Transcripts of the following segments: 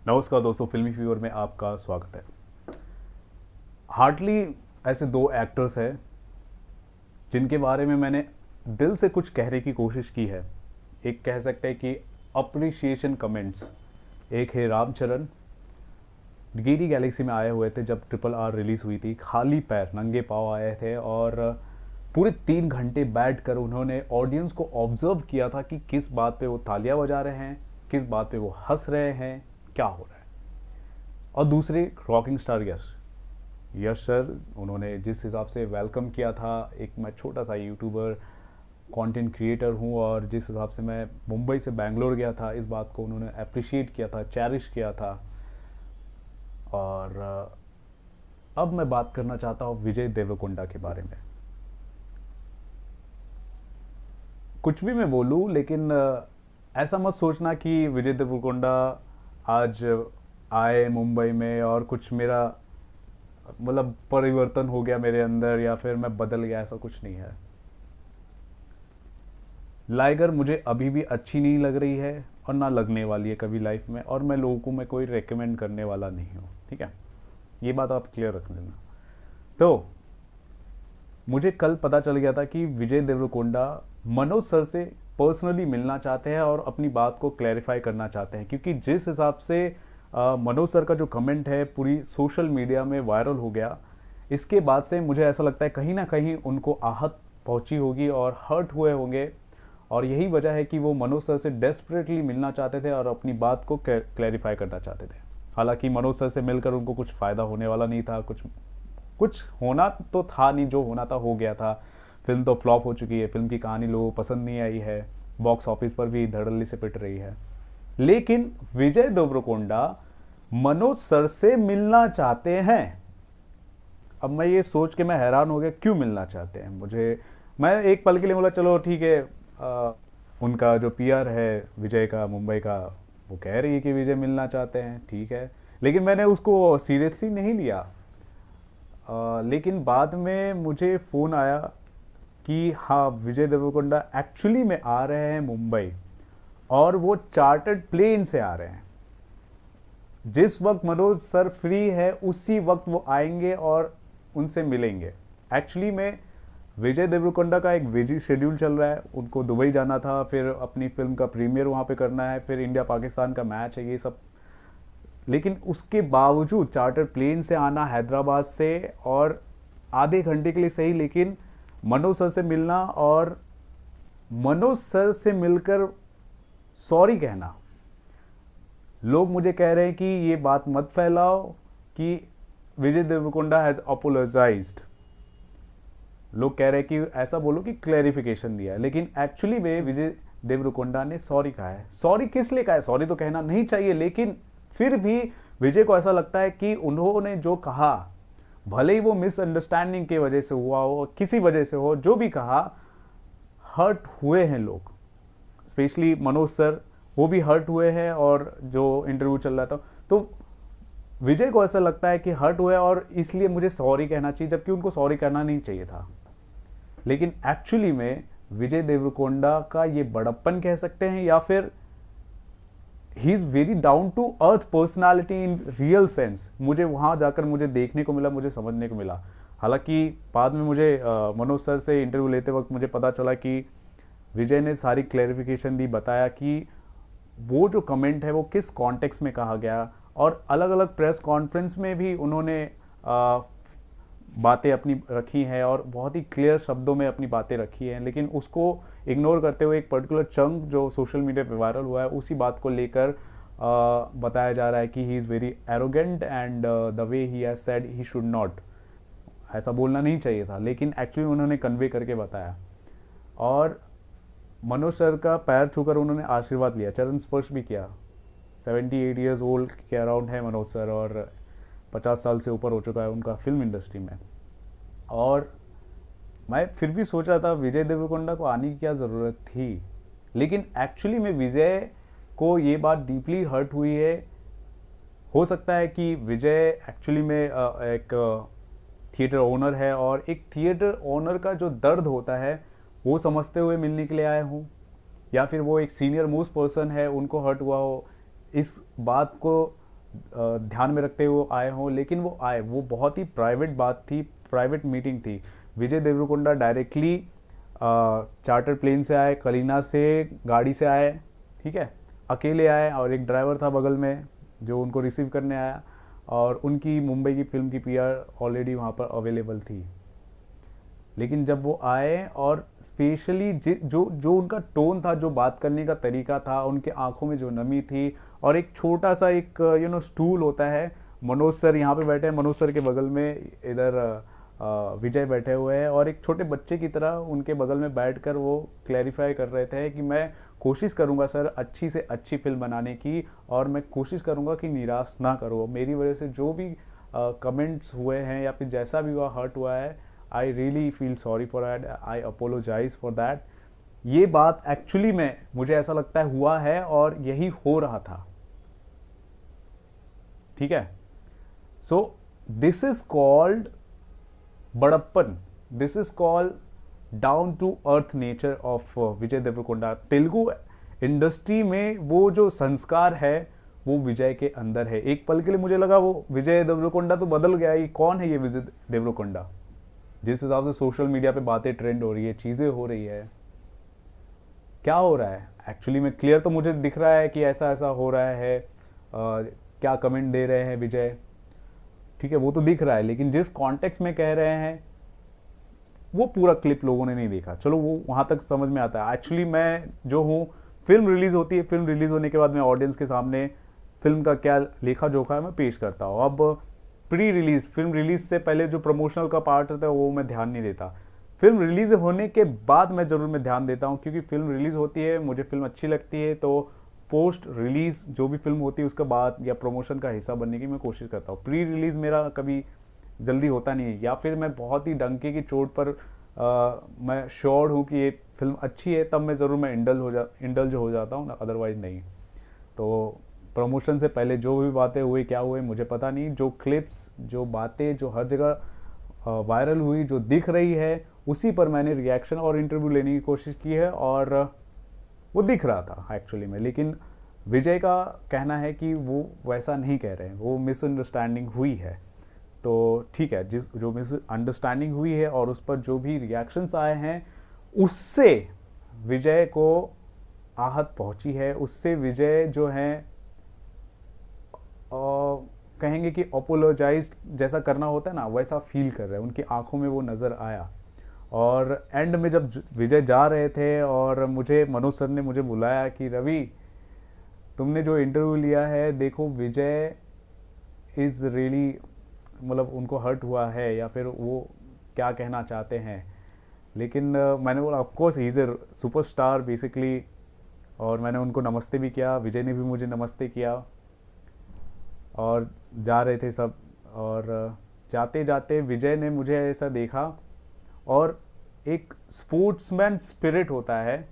नमस्कार दोस्तों, फिल्मी फीवर में आपका स्वागत है। हार्डली ऐसे दो एक्टर्स हैं जिनके बारे में मैंने दिल से कुछ कहने की कोशिश की है। एक कह सकते हैं कि अप्रिसिएशन कमेंट्स। एक है रामचरण, गिरी गैलेक्सी में आए हुए थे जब RRR रिलीज़ हुई थी। खाली पैर नंगे पाँव आए थे और पूरे 3 घंटे बैठकर उन्होंने ऑडियंस को ऑब्जर्व किया था कि किस बात पे वो तालियां बजा रहे हैं, किस बात पे वो हंस रहे हैं, क्या हो रहा है। और दूसरे rocking star Yash Yash sir, उन्होंने जिस हिसाब से वेलकम किया था, एक मैं छोटा सा यूट्यूबर कंटेंट क्रिएटर हूँ और जिस हिसाब से मैं मुंबई से बैंगलोर गया था, इस बात को उन्होंने अप्रिशिएट किया था, चेरिश किया था। और अब मैं बात करना चाहता हूँ विजय देवरकोंडा के बारे में। कुछ भी मैं बोलूँ, लेकिन ऐसा मत सोचना कि विजय देवरकोंडा आज आए मुंबई में और कुछ मेरा मतलब परिवर्तन हो गया मेरे अंदर या फिर मैं बदल गया, ऐसा कुछ नहीं है। लाइगर मुझे अभी भी अच्छी नहीं लग रही है और ना लगने वाली है कभी लाइफ में, और मैं लोगों को मैं कोई रेकमेंड करने वाला नहीं हूँ, ठीक है। ये बात आप क्लियर रख लेना। तो मुझे कल पता चल गया था कि विजय देवरकोंडा मनोज सर से पर्सनली मिलना चाहते हैं और अपनी बात को क्लैरिफाई करना चाहते हैं, क्योंकि जिस हिसाब से मनोज सर का जो कमेंट है पूरी सोशल मीडिया में वायरल हो गया, इसके बाद से मुझे ऐसा लगता है कहीं ना कहीं उनको आहत पहुंची होगी और हर्ट हुए होंगे। और यही वजह है कि वो मनोज सर से डेस्परेटली मिलना चाहते थे और अपनी बात को क्लैरिफाई करना चाहते थे। हालांकि मनोज सर से मिलकर उनको कुछ फ़ायदा होने वाला नहीं था, कुछ कुछ होना तो था नहीं, जो होना था हो गया था। फिल्म तो फ्लॉप हो चुकी है, फिल्म की कहानी लोगों को पसंद नहीं आई है, बॉक्स ऑफिस पर भी धड़ल्ले से पिट रही है। लेकिन विजय देवरकोंडा मनोज सर से मिलना चाहते हैं। अब मैं ये सोच के मैं हैरान हो गया, क्यों मिलना चाहते हैं मुझे। मैं एक पल के लिए बोला चलो ठीक है, उनका जो PR है विजय का मुंबई का, वो कह रही है कि विजय मिलना चाहते हैं, ठीक है। लेकिन मैंने उसको सीरियसली नहीं लिया। लेकिन बाद में मुझे फ़ोन आया कि हाँ, विजय देवरकोंडा एक्चुअली में आ रहे हैं मुंबई और वो चार्टर्ड प्लेन से आ रहे हैं। जिस वक्त मनोज सर फ्री है उसी वक्त वो आएंगे और उनसे मिलेंगे। एक्चुअली में विजय देवरकोंडा का एक बिजी शेड्यूल चल रहा है, उनको दुबई जाना था, फिर अपनी फिल्म का प्रीमियर वहाँ पे करना है, फिर इंडिया पाकिस्तान का मैच है, ये सब। लेकिन उसके बावजूद चार्टर प्लेन से आना हैदराबाद से, और आधे घंटे के लिए सही, लेकिन मनोज सर से मिलना और मनोज सर से मिलकर सॉरी कहना। लोग मुझे कह रहे हैं कि ये बात मत फैलाओ कि विजय देवरकोंडा हैज अपोलोजाइज्ड। लोग कह रहे हैं कि ऐसा बोलो कि क्लैरिफिकेशन दिया है, लेकिन एक्चुअली में विजय देवरकोंडा ने सॉरी कहा है। सॉरी किस लिए कहा है? सॉरी तो कहना नहीं चाहिए, लेकिन फिर भी विजय को ऐसा लगता है कि उन्होंने जो कहा, भले ही वो मिसअंडरस्टैंडिंग की वजह से हुआ हो, किसी वजह से हो, जो भी कहा, हर्ट हुए हैं लोग। स्पेशली मनोज सर, वो भी हर्ट हुए हैं। और जो इंटरव्यू चल रहा था तो विजय को ऐसा लगता है कि हर्ट हुए और इसलिए मुझे सॉरी कहना चाहिए, जबकि उनको सॉरी कहना नहीं चाहिए था। लेकिन एक्चुअली में विजय देवरकोंडा का ये बड़प्पन कह सकते हैं, या फिर he is very down to earth personality in real sense. मुझे वहां जाकर मुझे देखने को मिला, मुझे समझने को मिला। हालांकि बाद में मुझे मनोज सर से इंटरव्यू लेते वक्त मुझे पता चला कि विजय ने सारी क्लैरिफिकेशन दी, बताया कि वो जो कमेंट है वो किस कॉन्टेक्स्ट में कहा गया, और अलग अलग प्रेस कॉन्फ्रेंस में भी उन्होंने बातें अपनी रखी हैं और बहुत ही क्लियर शब्दों में अपनी बातें रखी हैं। लेकिन उसको इग्नोर करते हुए एक पर्टिकुलर चंक जो सोशल मीडिया पे वायरल हुआ है, उसी बात को लेकर बताया जा रहा है कि he is very arrogant and the way he has said he should not. ऐसा बोलना नहीं चाहिए था, लेकिन एक्चुअली उन्होंने कन्वे करके बताया। और मनोज सर का पैर छूकर उन्होंने आशीर्वाद लिया, चरण स्पर्श भी किया। 78 ईयर्स ओल्ड के अराउंड है मनोज सर, और 50 साल से ऊपर हो चुका है उनका फिल्म इंडस्ट्री में। और मैं फिर भी सोच रहा था विजय देवरकोंडा को आने की क्या ज़रूरत थी। लेकिन एक्चुअली में विजय को ये बात डीपली हर्ट हुई है। हो सकता है कि विजय एक्चुअली में एक थिएटर ओनर है, और एक थिएटर ओनर का जो दर्द होता है वो समझते हुए मिलने के लिए आए हों, या फिर वो एक सीनियर मोस्ट पर्सन है, उनको हर्ट हुआ हो। इस बात को ध्यान में रखते हुए आए हों, लेकिन वो आए, वो बहुत ही प्राइवेट बात थी, प्राइवेट मीटिंग थी। Vijay Deverakonda directly charter plane से आए, कलीना से गाड़ी से आए, ठीक है, अकेले आए, और एक ड्राइवर था बगल में जो उनको रिसीव करने आया, और उनकी मुंबई की फिल्म की पीआर ऑलरेडी वहाँ पर अवेलेबल थी। लेकिन जब वो आए और स्पेशली जो जो उनका टोन था, जो बात करने का तरीका था, उनके आंखों में जो नमी थी, और एक छोटा सा एक स्टूल होता है, मनोज सर यहाँ पे बैठे हैं, मनोज सर के बगल में इधर विजय बैठे हुए हैं, और एक छोटे बच्चे की तरह उनके बगल में बैठकर वो क्लैरिफाई कर रहे थे कि मैं कोशिश करूंगा सर अच्छी से अच्छी फिल्म बनाने की, और मैं कोशिश करूंगा कि निराश ना करो, मेरी वजह से जो भी कमेंट्स हुए हैं या फिर जैसा भी हुआ हर्ट हुआ है, I really feel sorry for that, I apologise for that. ये बात एक्चुअली में मुझे ऐसा लगता है हुआ है, और यही हो रहा था, ठीक है। So this is called badappan, this is called down to earth nature of Vijay Deverakonda. Telugu industry में वो जो संस्कार है वो विजय के अंदर है। एक पल के लिए मुझे लगा वो विजय देवरकोंडा तो बदल गया, ये कौन है ये विजय देवरकोंडा, जिस हिसाब से सोशल मीडिया पे बातें ट्रेंड हो रही है, चीजें हो रही है, क्या हो रहा है एक्चुअली में क्लियर तो मुझे दिख रहा है कि ऐसा ऐसा हो रहा है, क्या कमेंट दे रहे हैं विजय, ठीक है, वो तो दिख रहा है, लेकिन जिस कॉन्टेक्स्ट में कह रहे हैं वो पूरा क्लिप लोगों ने नहीं देखा। चलो वो वहां तक समझ में आता है। एक्चुअली मैं जो हूँ, फिल्म रिलीज होती है, फिल्म रिलीज होने के बाद मैं ऑडियंस के सामने फिल्म का क्या लेखा जोखा है मैं पेश करता हूँ। अब प्री रिलीज, फिल्म रिलीज से पहले जो प्रमोशनल का पार्ट होता है वो मैं ध्यान नहीं देता, फिल्म रिलीज होने के बाद मैं जरूर मैं ध्यान देता हूँ, क्योंकि फिल्म रिलीज होती है, मुझे फिल्म अच्छी लगती है, तो पोस्ट रिलीज जो भी फिल्म होती है उसके बाद या प्रमोशन का हिस्सा बनने की मैं कोशिश करता हूँ। प्री रिलीज मेरा कभी जल्दी होता नहीं है, या फिर मैं बहुत ही डंके की चोट पर मैं श्योर हूँ कि ये फिल्म अच्छी है, तब मैं ज़रूर मैं इंडल्ज हो जाता हूँ, अदरवाइज नहीं। तो प्रमोशन से पहले जो भी बातें हुई, क्या हुए मुझे पता नहीं, जो क्लिप्स, जो बातें जो हर जगह वायरल हुई, जो दिख रही है, उसी पर मैंने रिएक्शन और इंटरव्यू लेने की कोशिश की है, और वो दिख रहा था एक्चुअली में। लेकिन विजय का कहना है कि वो वैसा नहीं कह रहे हैं, वो मिसअंडरस्टैंडिंग हुई है। तो ठीक है, जिस जो मिसअंडरस्टैंडिंग हुई है और उस पर जो भी रिएक्शंस आए हैं, उससे विजय को आहत पहुंची है, उससे विजय जो है कहेंगे कि अपोलोजाइज जैसा करना होता है ना, वैसा फील कर रहे हैं, उनकी आंखों में वो नज़र आया। और एंड में जब विजय जा रहे थे और मुझे मनोज सर ने मुझे बुलाया कि रवि तुमने जो इंटरव्यू लिया है, देखो विजय इज़ रियली, मतलब उनको हर्ट हुआ है या फिर वो क्या कहना चाहते हैं। लेकिन मैंने बोला of course he is a superstar basically, और मैंने उनको नमस्ते भी किया, विजय ने भी मुझे नमस्ते किया, और जा रहे थे सब। और जाते जाते विजय ने मुझे ऐसा देखा, और एक स्पोर्ट्समैन स्पिरिट होता है,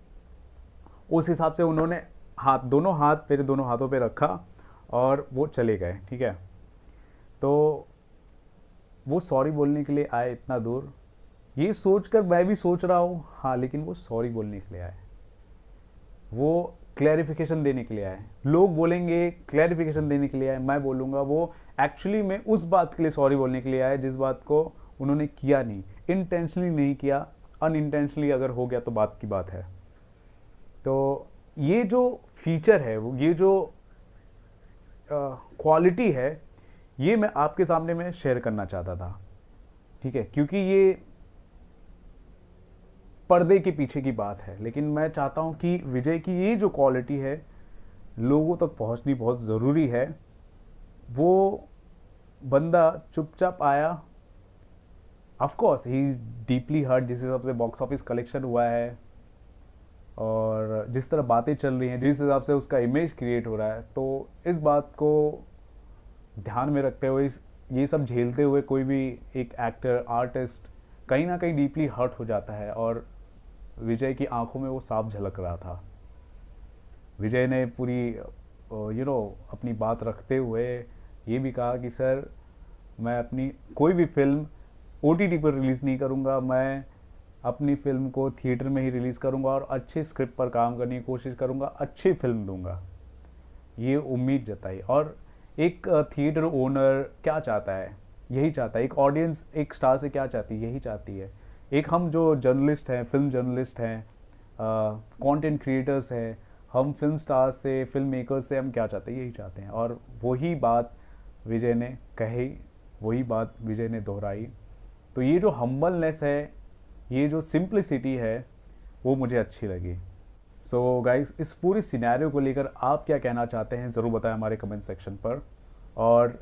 उस हिसाब से उन्होंने दोनों हाथ मेरे दोनों हाथों पे रखा और वो चले गए, ठीक है। तो वो सॉरी बोलने के लिए आए इतना दूर, ये सोचकर मैं भी सोच रहा हूँ हाँ, लेकिन वो सॉरी बोलने के लिए आए, वो क्लैरिफिकेशन देने के लिए आए। लोग बोलेंगे क्लैरिफिकेशन देने के लिए आए, मैं बोलूँगा वो एक्चुअली में उस बात के लिए सॉरी बोलने के लिए आए जिस बात को उन्होंने किया नहीं, इंटेंशनली नहीं किया, अनइंटेंशनली अगर हो गया तो बात की बात है। तो ये जो फीचर है, ये जो क्वालिटी है, ये मैं आपके सामने में शेयर करना चाहता था, ठीक है, क्योंकि ये पर्दे के पीछे की बात है। लेकिन मैं चाहता हूं कि विजय की ये जो क्वालिटी है लोगों तक पहुंचनी बहुत ज़रूरी है। वो बंदा चुपचाप आया, of course he is deeply hurt, जिस हिसाब से बॉक्स ऑफिस कलेक्शन हुआ है और जिस तरह बातें चल रही हैं, जिस हिसाब से उसका इमेज क्रिएट हो रहा है, तो इस बात को ध्यान में रखते हुए, ये सब झेलते हुए कोई भी एक एक्टर, आर्टिस्ट कहीं ना कहीं डीपली हर्ट हो जाता है। और विजय की आंखों में वो साफ झलक रहा था। विजय ने पूरी अपनी बात रखते हुए ये भी कहा कि सर मैं अपनी कोई भी फिल्म OTT पर रिलीज़ नहीं करूँगा, मैं अपनी फिल्म को थिएटर में ही रिलीज़ करूँगा और अच्छी स्क्रिप्ट पर काम करने की कोशिश करूँगा, अच्छी फिल्म दूंगा, ये उम्मीद जताई। और एक थिएटर ओनर क्या चाहता है, यही चाहता है। एक ऑडियंस एक स्टार से क्या चाहती है, यही चाहती है। एक हम जो जर्नलिस्ट हैं, फिल्म जर्नलिस्ट हैं, कंटेंट क्रिएटर्स हैं, हम फिल्म स्टार्स से, फिल्म मेकर्स से हम क्या चाहते हैं, यही चाहते हैं। और वही बात विजय ने कही, वही बात विजय ने दोहराई। तो ये जो हम्बलनेस है, ये जो सिंप्लिसिटी है, वो मुझे अच्छी लगी। सो गाइस, इस पूरी सिनेरियो को लेकर आप क्या कहना चाहते हैं ज़रूर बताएं हमारे कमेंट सेक्शन पर। और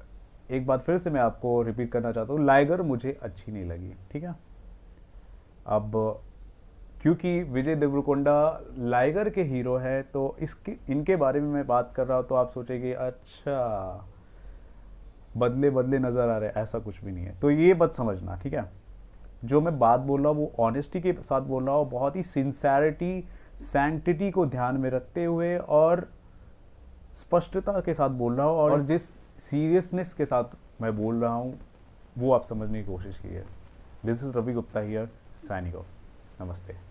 एक बात फिर से मैं आपको रिपीट करना चाहता हूँ, लाइगर मुझे अच्छी नहीं लगी, ठीक है। अब क्योंकि विजय देवरकोंडा लाइगर के हीरो है, तो इसकी इनके बारे में मैं बात कर रहा हूँ, तो आप सोचेंगे अच्छा बदले बदले नज़र आ रहे, ऐसा कुछ भी नहीं है। तो ये मत समझना, ठीक है। जो मैं बात बोल रहा हूँ वो ऑनेस्टी के साथ बोल रहा हूँ, बहुत ही सिंसेरिटी, सैंक्टिटी को ध्यान में रखते हुए और स्पष्टता के साथ बोल रहा हूँ। और जिस सीरियसनेस के साथ मैं बोल रहा हूँ वो आप समझने की कोशिश कीजिए। This is Ravi Gupta here, signing off. नमस्ते।